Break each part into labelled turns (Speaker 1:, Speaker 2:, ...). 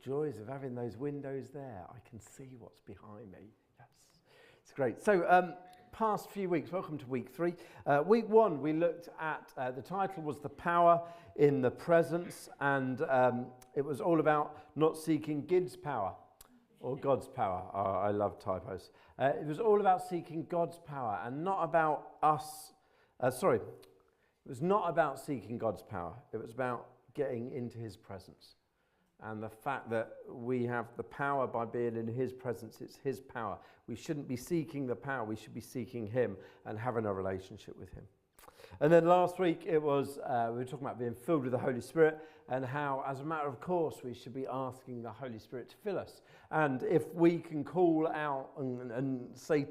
Speaker 1: joys of having those windows there. I can see what's behind me. Yes, it's great. So, past few weeks, welcome to week 3. Week 1, we looked at, the title was The Power in the Presence, and it was all about not seeking God's power, or God's power. Oh, I love typos. It was all about seeking God's power, and not about us. It was not about seeking God's power. It was about getting into his presence. And the fact that we have the power by being in his presence, it's his power. We shouldn't be seeking the power, we should be seeking him and having a relationship with him. And then last week it was, we were talking about being filled with the Holy Spirit and how, as a matter of course, we should be asking the Holy Spirit to fill us. And if we can call out and say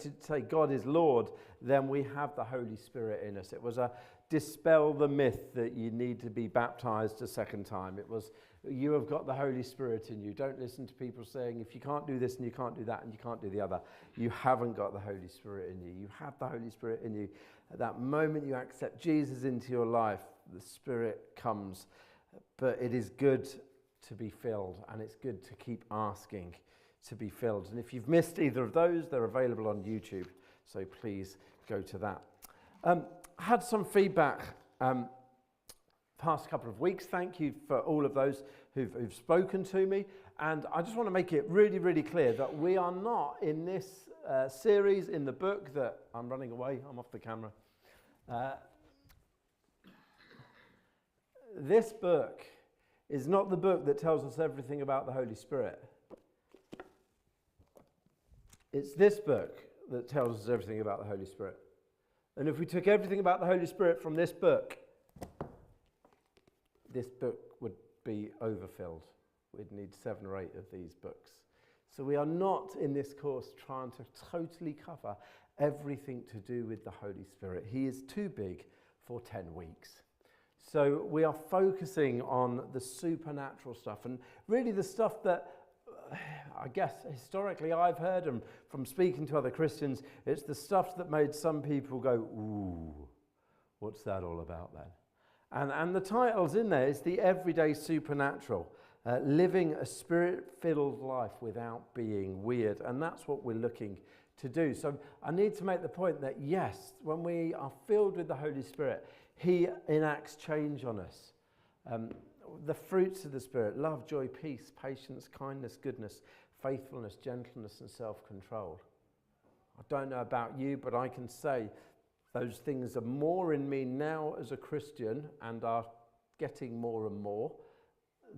Speaker 1: God is Lord, then we have the Holy Spirit in us. It was a dispel the myth that you need to be baptized a second time. It was, you have got the Holy Spirit in you. Don't listen to people saying, if you can't do this and you can't do that and you can't do the other, you haven't got the Holy Spirit in you. You have the Holy Spirit in you. At that moment you accept Jesus into your life, the Spirit comes. But it is good to be filled, and it's good to keep asking to be filled. And if you've missed either of those, they're available on YouTube, so please go to that. I had some feedback past couple of weeks. Thank you for all of those who've spoken to me. And I just want to make it really, really clear that we are not in this series in the book that I'm running away. I'm off the camera. This book is not the book that tells us everything about the Holy Spirit. It's this book that tells us everything about the Holy Spirit. And if we took everything about the Holy Spirit from this book would be overfilled. We'd need 7 or 8 of these books. So we are not in this course trying to totally cover everything to do with the Holy Spirit. He is too big for 10 weeks. So we are focusing on the supernatural stuff, and really the stuff that I guess historically I've heard, and from speaking to other Christians, it's the stuff that made some people go, ooh, what's that all about then? And the title's in there, it's the everyday supernatural, living a spirit-filled life without being weird, and that's what we're looking to do. So I need to make the point that yes, when we are filled with the Holy Spirit, he enacts change on us. The fruits of the Spirit, love, joy, peace, patience, kindness, goodness, faithfulness, gentleness, and self-control. I don't know about you, but I can say those things are more in me now as a Christian and are getting more and more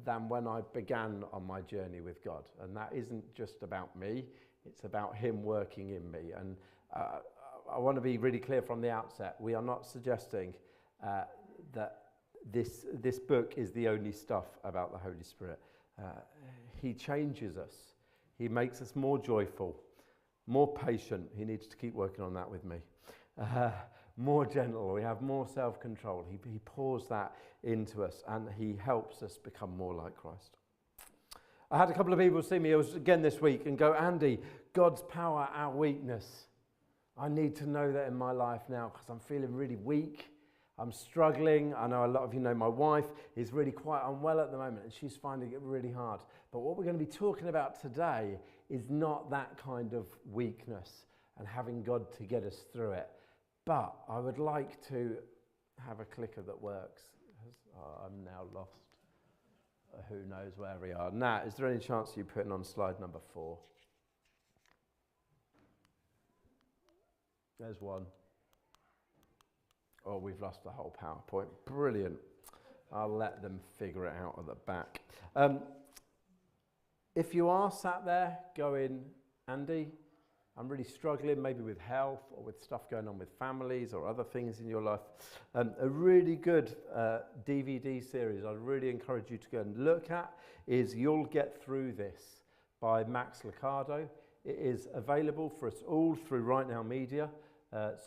Speaker 1: than when I began on my journey with God. And that isn't just about me, it's about him working in me. And I want to be really clear from the outset, we are not suggesting that this book is the only stuff about the Holy Spirit. He changes us. He makes us more joyful, more patient. He needs to keep working on that with me. More gentle. We have more self-control. He pours that into us, and he helps us become more like Christ. I had a couple of people see me again this week and go, Andy, God's power, our weakness. I need to know that in my life now because I'm feeling really weak. I'm struggling. I know a lot of you know my wife is really quite unwell at the moment and she's finding it really hard. But what we're going to be talking about today is not that kind of weakness and having God to get us through it. But I would like to have a clicker that works. I'm now lost. Who knows where we are. Nat, is there any chance you putting on slide number 4? There's one. Oh, we've lost the whole PowerPoint. Brilliant. I'll let them figure it out at the back. If you are sat there going, Andy, I'm really struggling maybe with health or with stuff going on with families or other things in your life, a really good DVD series I'd really encourage you to go and look at is You'll Get Through This by Max Lucado. It is available for us all through Right Now Media.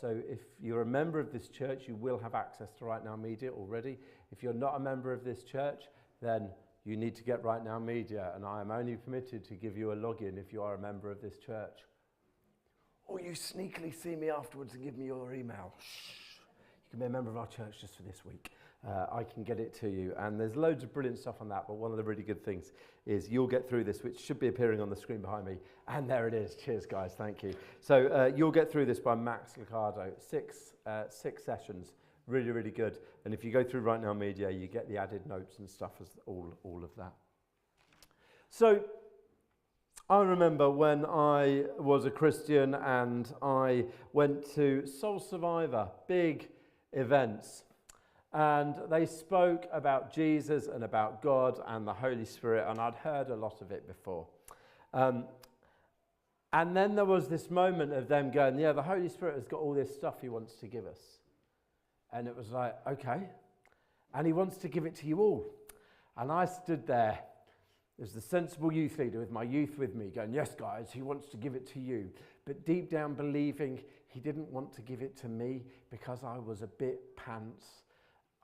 Speaker 1: So if you're a member of this church, you will have access to Right Now Media already. If you're not a member of this church, then you need to get Right Now Media, and I am only permitted to give you a login if you are a member of this church. Or you sneakily see me afterwards and give me your email. Shh. You can be a member of our church just for this week. I can get it to you. And there's loads of brilliant stuff on that, but one of the really good things is You'll Get Through This, which should be appearing on the screen behind me. And there it is. Cheers, guys. Thank you. So You'll Get Through This by Max Lucado. Six sessions. Really, really good. And if you go through Right Now Media, you get the added notes and stuff, as all of that. So I remember when I was a Christian and I went to Soul Survivor, big events. And they spoke about Jesus and about God and the Holy Spirit, and I'd heard a lot of it before. And then there was this moment of them going, yeah, the Holy Spirit has got all this stuff he wants to give us. And it was like, okay. And he wants to give it to you all. And I stood there as the sensible youth leader with my youth with me, going, yes, guys, he wants to give it to you. But deep down believing he didn't want to give it to me because I was a bit pants.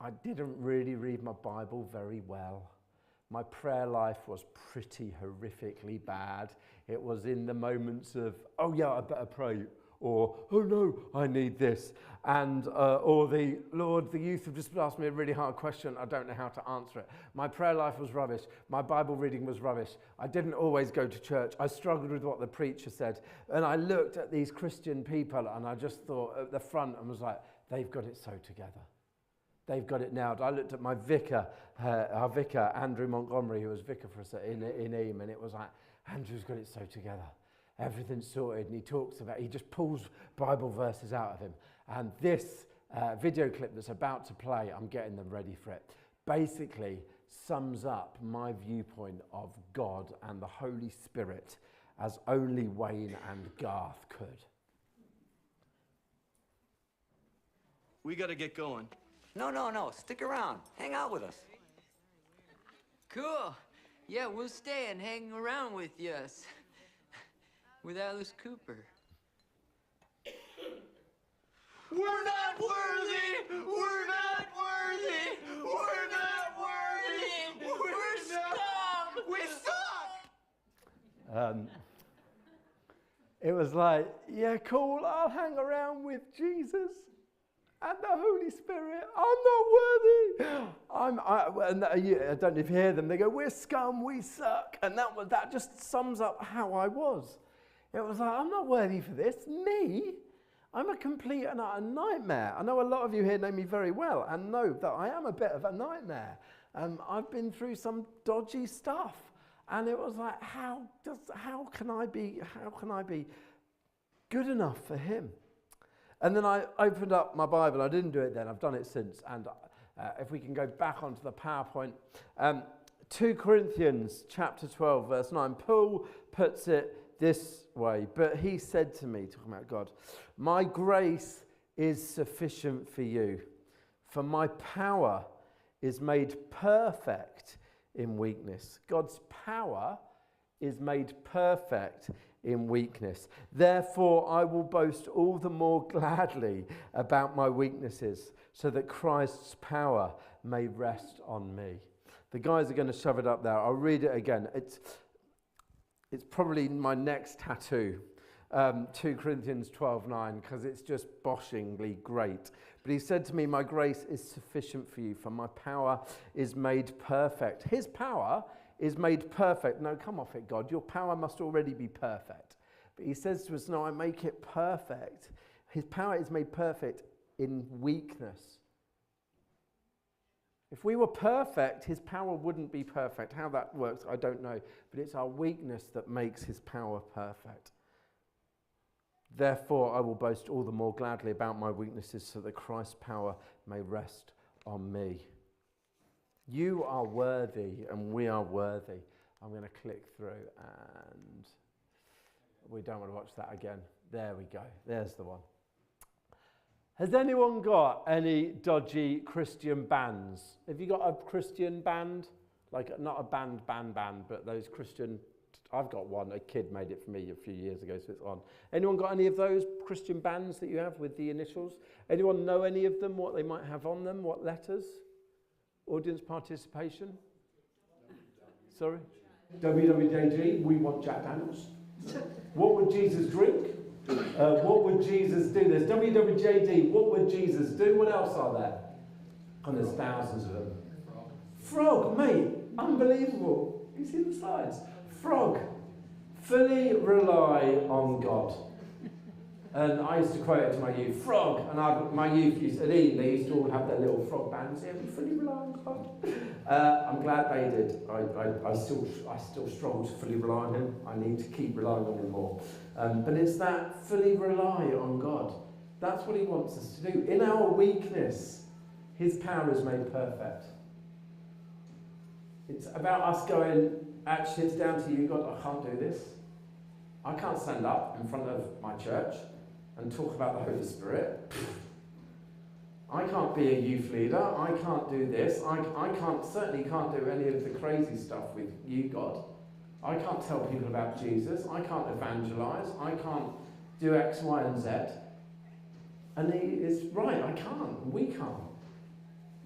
Speaker 1: I didn't really read my Bible very well. My prayer life was pretty horrifically bad. It was in the moments of, oh yeah, I better pray, or, oh no, I need this. And, or the youth have just asked me a really hard question, I don't know how to answer it. My prayer life was rubbish. My Bible reading was rubbish. I didn't always go to church. I struggled with what the preacher said. And I looked at these Christian people and I just thought at the front and was like, they've got it so together. They've got it now. I looked at my vicar, our vicar, Andrew Montgomery, who was vicar for us in Eam, and it was like, Andrew's got it so together. Everything's sorted, and he just pulls Bible verses out of him. And this video clip that's about to play, I'm getting them ready for it, basically sums up my viewpoint of God and the Holy Spirit as only Wayne and Garth could.
Speaker 2: We gotta get going.
Speaker 3: No. Stick around. Hang out with us.
Speaker 4: Cool. Yeah, we'll stay and hang around with us. With Alice Cooper.
Speaker 2: We're not worthy! We're not worthy! We're not worthy! We're scum! We suck!
Speaker 1: It was like, yeah, cool, I'll hang around with Jesus and the Holy Spirit. I'm not worthy. I don't know if you hear them. They go, we're scum, we suck. And that just sums up how I was. It was like, I'm not worthy for this. Me? I'm a complete and utter nightmare. I know a lot of you here know me very well and know that I am a bit of a nightmare. I've been through some dodgy stuff. And it was like, how can I be good enough for him? And then I opened up my Bible. I didn't do it then. I've done it since. And if we can go back onto the PowerPoint. 2 Corinthians chapter 12, verse 9. Paul puts it this way. But he said to me, talking about God, my grace is sufficient for you, for my power is made perfect in weakness. God's power is made perfect in weakness. Therefore, I will boast all the more gladly about my weaknesses, so that Christ's power may rest on me. The guys are going to shove it up there. I'll read it again. It's probably my next tattoo, 2 Corinthians 12:9, because it's just boshingly great. But he said to me, my grace is sufficient for you, for my power is made perfect. His power is made perfect. No, come off it, God. Your power must already be perfect. But he says to us, no, I make it perfect. His power is made perfect in weakness. If we were perfect, his power wouldn't be perfect. How that works, I don't know. But it's our weakness that makes his power perfect. Therefore, I will boast all the more gladly about my weaknesses, so that Christ's power may rest on me. You are worthy and we are worthy. I'm going to click through and we don't want to watch that again. There we go. There's the one. Has anyone got any dodgy Christian bands? Have you got a Christian band? Like, not a band, but those Christian... I've got one. A kid made it for me a few years ago, so it's on. Anyone got any of those Christian bands that you have with the initials? Anyone know any of them, what they might have on them, what letters? Audience participation? Sorry? WWJD, we want Jack Daniels. What would Jesus drink? What would Jesus do? There's WWJD, what would Jesus do? What else are there? And there's thousands of them. Frog, mate, unbelievable. You see the slides? Frog, fully rely on God. And I used to quote it to my youth, frog, and my youth used to, they used to all have their little frog bands, yeah, we fully rely on God. I'm glad they did. I still struggle to fully rely on him. I need to keep relying on him more. But it's that fully rely on God. That's what he wants us to do. In our weakness, his power is made perfect. It's about us going, actually, it's down to you, God, I can't do this. I can't stand up in front of my church and talk about the Holy Spirit. I can't be a youth leader. I can't do this. I certainly can't do any of the crazy stuff with you, God. I can't tell people about Jesus. I can't evangelize. I can't do X, Y, and Z. And he is right, I can't. We can't.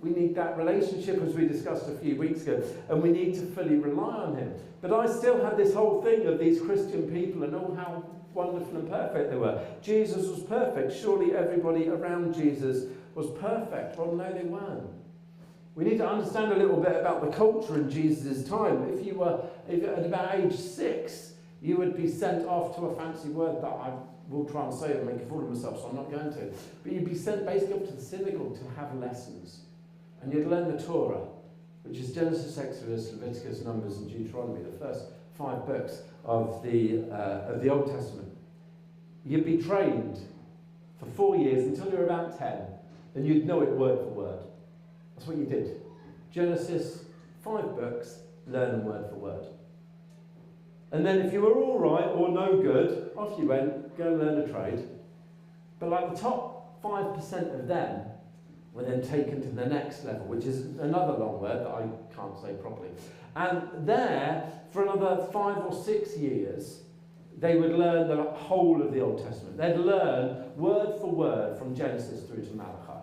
Speaker 1: We need that relationship, as we discussed a few weeks ago, and we need to fully rely on him. But I still had this whole thing of these Christian people and all how wonderful and perfect they were. Jesus was perfect. Surely everybody around Jesus was perfect. Well, no, they weren't. We need to understand a little bit about the culture in Jesus' time. If at about age 6, you would be sent off to a fancy word that I will try and say and make a fool of myself, so I'm not going to. But you'd be sent basically up to the synagogue to have lessons. And you'd learn the Torah, which is Genesis, Exodus, Leviticus, Numbers, and Deuteronomy, the first 5 books of the Old Testament. You'd be trained for 4 years until you were about 10, and you'd know it word for word. That's what you did. Genesis, 5 books, learn them word for word. And then if you were all right or no good, off you went, go and learn a trade. But like the top 5% of them were then taken to the next level, which is another long word that I can't say properly. And there, for another 5 or 6 years, they would learn the whole of the Old Testament. They'd learn word for word from Genesis through to Malachi.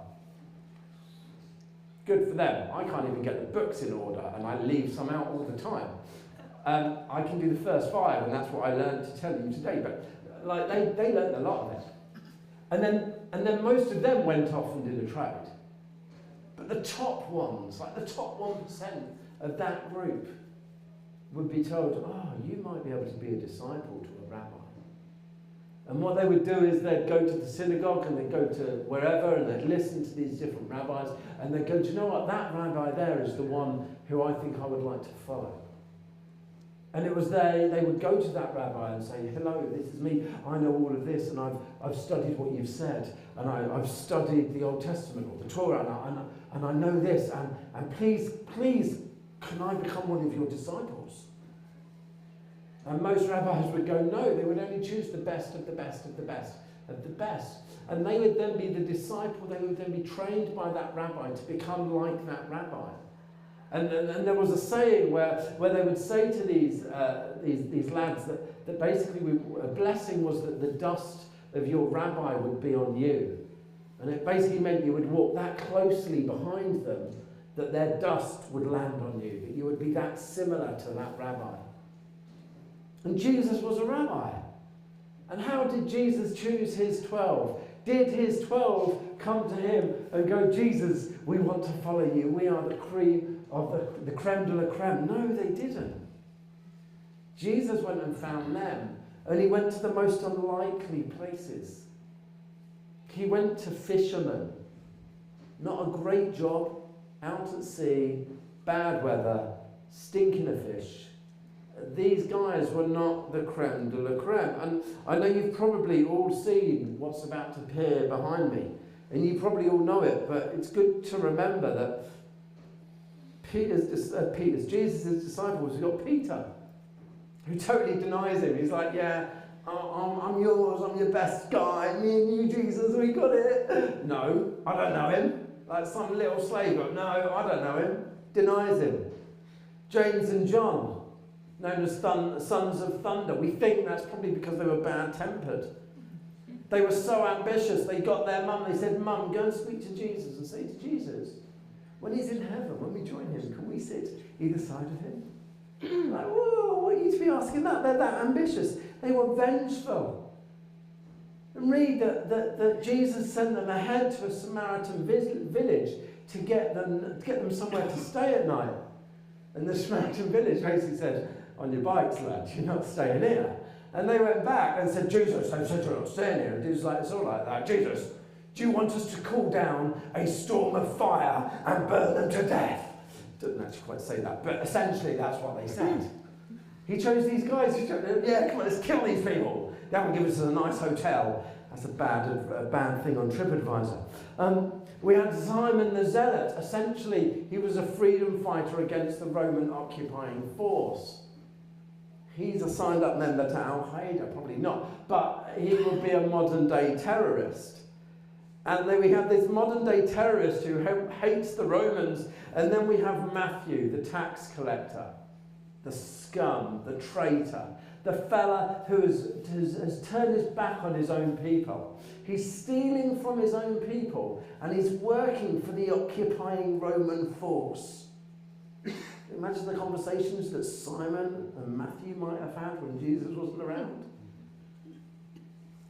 Speaker 1: Good for them. I can't even get the books in order, and I leave some out all the time. I can do the first 5, and that's what I learned to tell you today. But like they learned a lot of it. And then most of them went off and did a trade. But the top ones, like the top 1% of that group, would be told, oh, you might be able to be a disciple to a rabbi. And what they would do is they'd go to the synagogue and they'd go to wherever and they'd listen to these different rabbis and they'd go, do you know what, that rabbi there is the one who I think I would like to follow. And it was they would go to that rabbi and say, hello, this is me, I know all of this, and I've studied what you've said, and I've studied the Old Testament or the Torah, and I know this, and please, can I become one of your disciples? And most rabbis would go, no, they would only choose the best of the best of the best of the best. And they would then be the disciple, they would then be trained by that rabbi to become like that rabbi. And there was a saying where they would say to these lads that basically a blessing was that the dust of your rabbi would be on you. And it basically meant you would walk that closely behind them that their dust would land on you, that you would be that similar to that rabbi. And Jesus was a rabbi. And how did Jesus choose his 12? Did his 12 come to him and go, Jesus, we want to follow you. We are the cream of the creme de la creme. No, they didn't. Jesus went and found them. And he went to the most unlikely places. He went to fishermen. Not a great job, out at sea, bad weather, stinking of fish. These guys were not the creme de la creme. And I know you've probably all seen what's about to appear behind me. And you probably all know it, but it's good to remember that Jesus' disciples, we've got Peter, who totally denies him. He's like, yeah, I'm yours, I'm your best guy, me and you, Jesus, we got it. No, I don't know him. Like some little slave, no, I don't know him. Denies him. James and John, known as sons of thunder. We think that's probably because they were bad-tempered. They were so ambitious, they got their mum, they said, Mum, go and speak to Jesus and say to Jesus, when he's in heaven, when we join him, can we sit either side of him? Like, whoa, what are you to be asking that? They're that ambitious. They were vengeful. And read that Jesus sent them ahead to a Samaritan village to get them somewhere to stay at night. And the Samaritan village basically said, on your bikes, lads, you're not staying here. And they went back and said, Jesus, they said you're not staying here. And Jesus was like, it's all like that. Jesus, do you want us to call down a storm of fire and burn them to death? Doesn't actually quite say that, but essentially that's what they said. He chose these guys. He chose, yeah, come on, let's kill these people. They haven't given us a nice hotel. That's a bad thing on TripAdvisor. We had Simon the Zealot. Essentially, he was a freedom fighter against the Roman occupying force. He's a signed-up member to Al-Qaeda, probably not, but he would be a modern-day terrorist. And then we have this modern-day terrorist who hates the Romans, and then we have Matthew, the tax collector, the scum, the traitor, the fella who has turned his back on his own people. He's stealing from his own people, and he's working for the occupying Roman force. Imagine the conversations that Simon and Matthew might have had when Jesus wasn't around.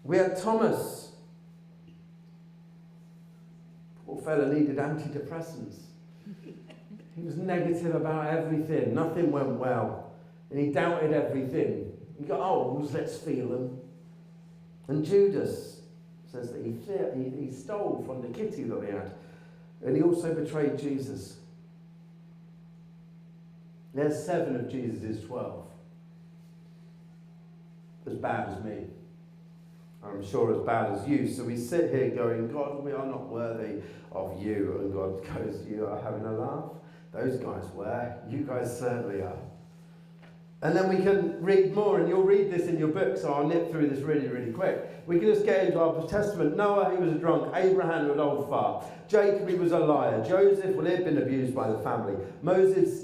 Speaker 1: We had Thomas. Poor fella needed antidepressants. He was negative about everything. Nothing went well. And he doubted everything. He got O's, let's feel them. And Judas says that he stole from the kitty that he had. And he also betrayed Jesus. There's 7 of Jesus' 12. As bad as me. I'm sure as bad as you. So we sit here going, God, we are not worthy of you. And God goes, you are having a laugh? Those guys were. You guys certainly are. And then we can read more, and you'll read this in your book, so I'll nip through this really, really quick. We can just get into our Testament. Noah, he was a drunk. Abraham, an old fart. Jacob, he was a liar. Joseph, well, he had been abused by the family. Moses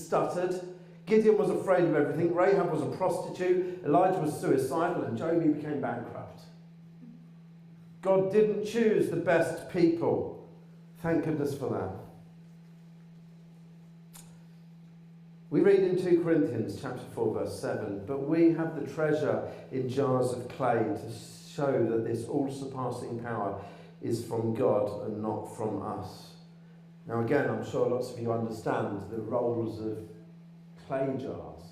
Speaker 1: stuttered. Gideon was afraid of everything. Rahab was a prostitute. Elijah was suicidal. And Job, he became bankrupt. God didn't choose the best people. Thank goodness for that. We read in 2 Corinthians chapter 4 verse 7, but we have the treasure in jars of clay to show that this all-surpassing power is from God and not from us. Now again, I'm sure lots of you understand the roles of clay jars.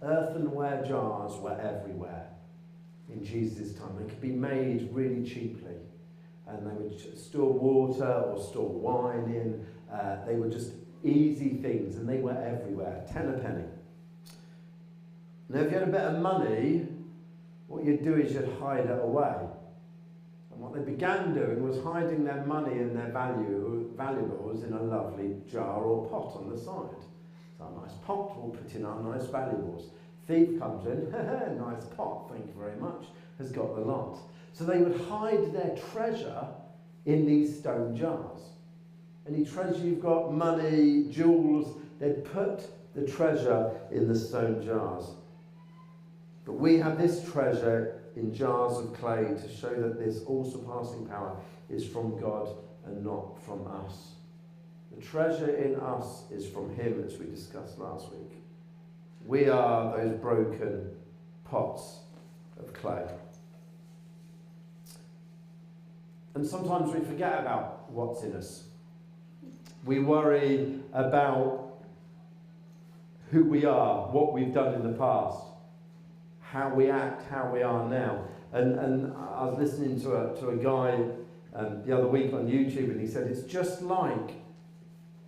Speaker 1: Earthenware jars were everywhere in Jesus' time. They could be made really cheaply, and they would store water or store wine in. They were just easy things, and they were everywhere. 10 a penny. Now, if you had a bit of money, what you'd do is you'd hide it away. And what they began doing was hiding their money and their valuables in a lovely jar or pot on the side. So a nice pot, we'll put in our nice valuables. Thief comes in, nice pot, thank you very much, has got the lot. So they would hide their treasure in these stone jars. Any treasure you've got, money, jewels, they'd put the treasure in the stone jars. But we have this treasure in jars of clay to show that this all-surpassing power is from God and not from us. The treasure in us is from him, as we discussed last week. We are those broken pots of clay. And sometimes we forget about what's in us. We worry about who we are, what we've done in the past, how we act, how we are now. And I was listening to a guy the other week on YouTube, and he said it's just like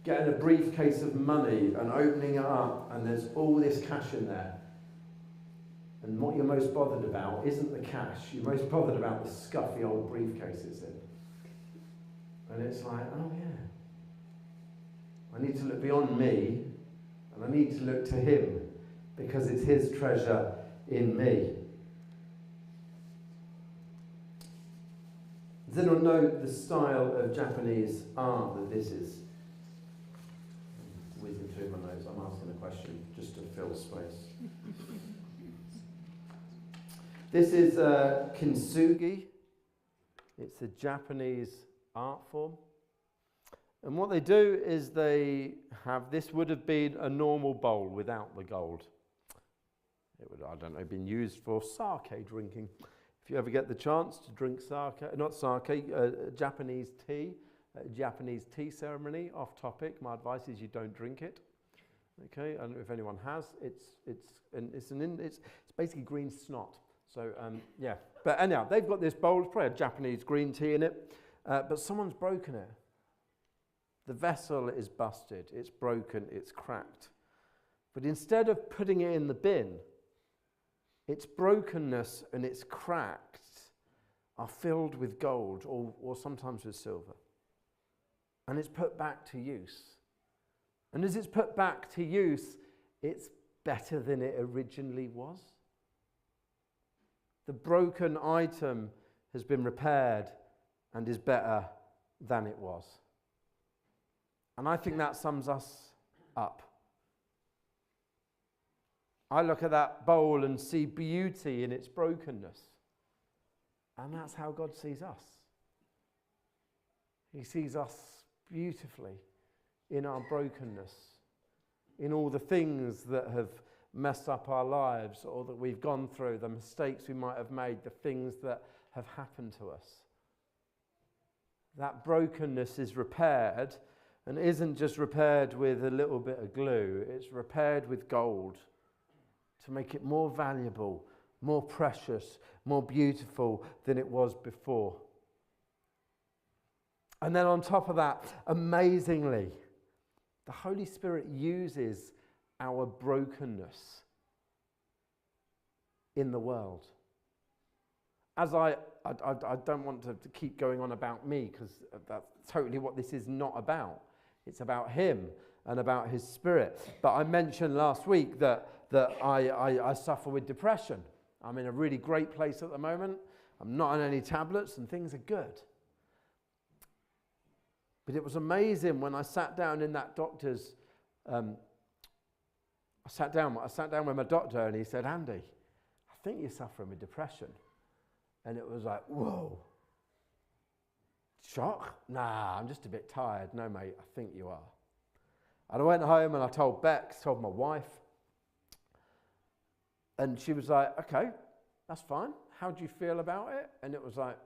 Speaker 1: getting a briefcase of money and opening it up, and there's all this cash in there. And what you're most bothered about isn't the cash. You're most bothered about the scuffy old briefcase it's in. And it's like, oh yeah. I need to look beyond me, and I need to look to him, because it's his treasure in me. Does anyone know the style of Japanese art that this is? I'm whizzing through my notes. I'm asking a question just to fill space. This is Kimsugi. It's a Japanese art form. And what they do is they have, this would have been a normal bowl without the gold. It would, I don't know, been used for sake drinking. If you ever get the chance to drink sake, not sake, Japanese tea, at a Japanese tea ceremony. Off topic, my advice is you don't drink it. Okay, and if anyone has, it's basically green snot. So yeah, but anyhow, they've got this bowl. It's probably a Japanese green tea in it, but someone's broken it. The vessel is busted. It's broken. It's cracked. But instead of putting it in the bin, its brokenness and its cracks are filled with gold or sometimes with silver. And it's put back to use. And as it's put back to use, it's better than it originally was. The broken item has been repaired and is better than it was. And I think that sums us up. I look at that bowl and see beauty in its brokenness. And that's how God sees us. He sees us beautifully in our brokenness, in all the things that have messed up our lives or that we've gone through, the mistakes we might have made, the things that have happened to us. That brokenness is repaired and isn't just repaired with a little bit of glue, it's repaired with gold to make it more valuable, more precious, more beautiful than it was before. And then on top of that, amazingly, the Holy Spirit uses our brokenness in the world. As I don't want to keep going on about me, because that's totally what this is not about. It's about Him and about His Spirit. But I mentioned last week that I suffer with depression. I'm in a really great place at the moment. I'm not on any tablets and things are good. But it was amazing when I sat down in that doctor's, I sat down with my doctor and he said, Andy, I think you're suffering with depression. And it was like, whoa. Shock? Nah, I'm just a bit tired. No, mate, I think you are. And I went home and I told Bex, told my wife. And she was like, okay, that's fine. How do you feel about it? And it was like,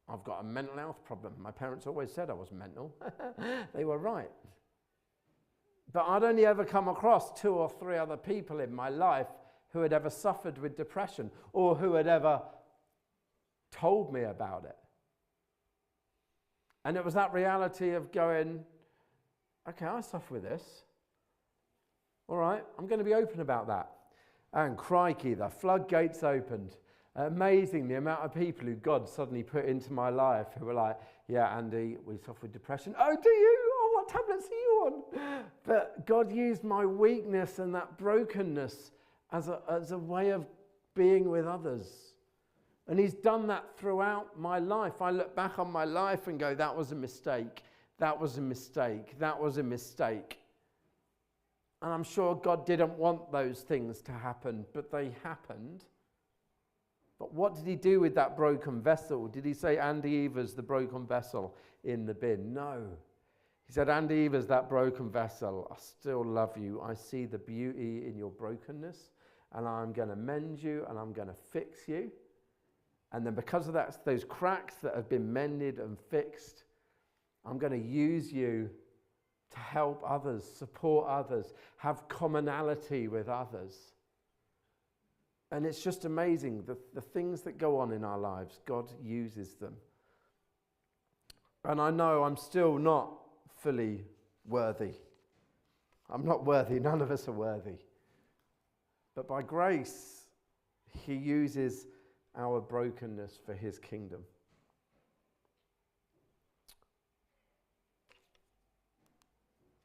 Speaker 1: I've got a mental health problem. My parents always said I was mental. They were right. But I'd only ever come across 2 or 3 other people in my life who had ever suffered with depression or who had ever told me about it. And it was that reality of going, okay, I suffer with this. All right, I'm going to be open about that. And crikey, the floodgates opened. Amazing the amount of people who God suddenly put into my life who were like, yeah, Andy, we suffer with depression. Oh, do you? Oh, what tablets are you on? But God used my weakness and that brokenness as a way of being with others. And He's done that throughout my life. I look back on my life and go, that was a mistake. That was a mistake. That was a mistake. And I'm sure God didn't want those things to happen, but they happened. But what did He do with that broken vessel? Did He say, Andy Evers, the broken vessel, in the bin? No. He said, Andy Evers, that broken vessel, I still love you. I see the beauty in your brokenness, and I'm going to mend you, and I'm going to fix you. And then because of that, those cracks that have been mended and fixed, I'm going to use you to help others, support others, have commonality with others. And it's just amazing, the things that go on in our lives, God uses them. And I know I'm still not fully worthy. I'm not worthy, none of us are worthy. But by grace, He uses our brokenness for His kingdom.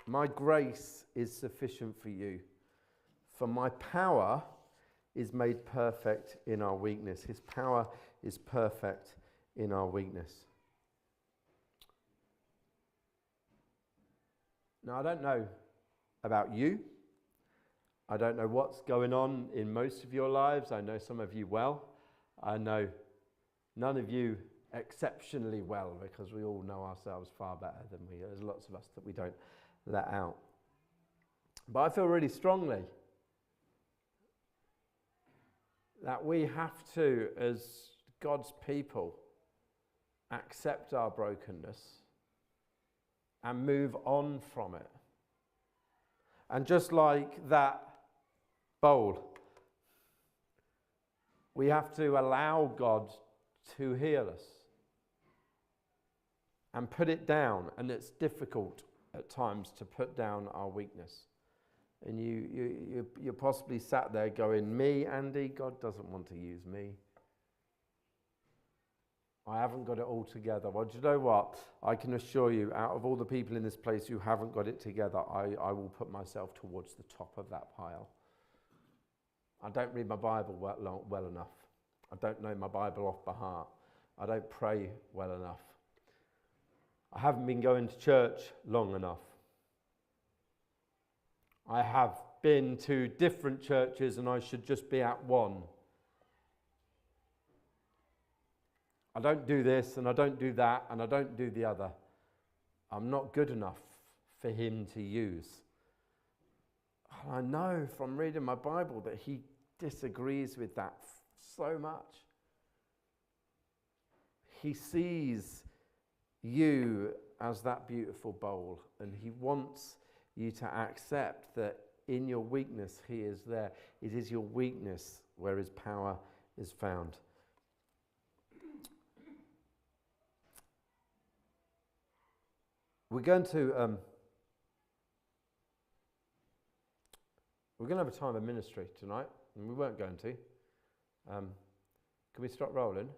Speaker 1: My grace is sufficient for you, for my power is made perfect in our weakness. His power is perfect in our weakness. Now, I don't know about you. I don't know what's going on in most of your lives. I know some of you well. I know none of you exceptionally well, because we all know ourselves far better than we. There's lots of us that we don't let out. But I feel really strongly that we have to, as God's people, accept our brokenness and move on from it. And just like that bowl, we have to allow God to heal us and put it down. And it's difficult at times to put down our weakness. And you're possibly sat there going, me, Andy, God doesn't want to use me. I haven't got it all together. Well, do you know what? I can assure you, out of all the people in this place who haven't got it together, I will put myself towards the top of that pile. I don't read my Bible well enough. I don't know my Bible off by heart. I don't pray well enough. I haven't been going to church long enough. I have been to different churches and I should just be at one. I don't do this and I don't do that and I don't do the other. I'm not good enough for him to use. And I know from reading my Bible that he disagrees with that so much. He sees you as that beautiful bowl, and he wants you to accept that in your weakness he is there. It is your weakness where his power is found. We're going to have a time of ministry tonight, and we weren't going to. Can we start rolling?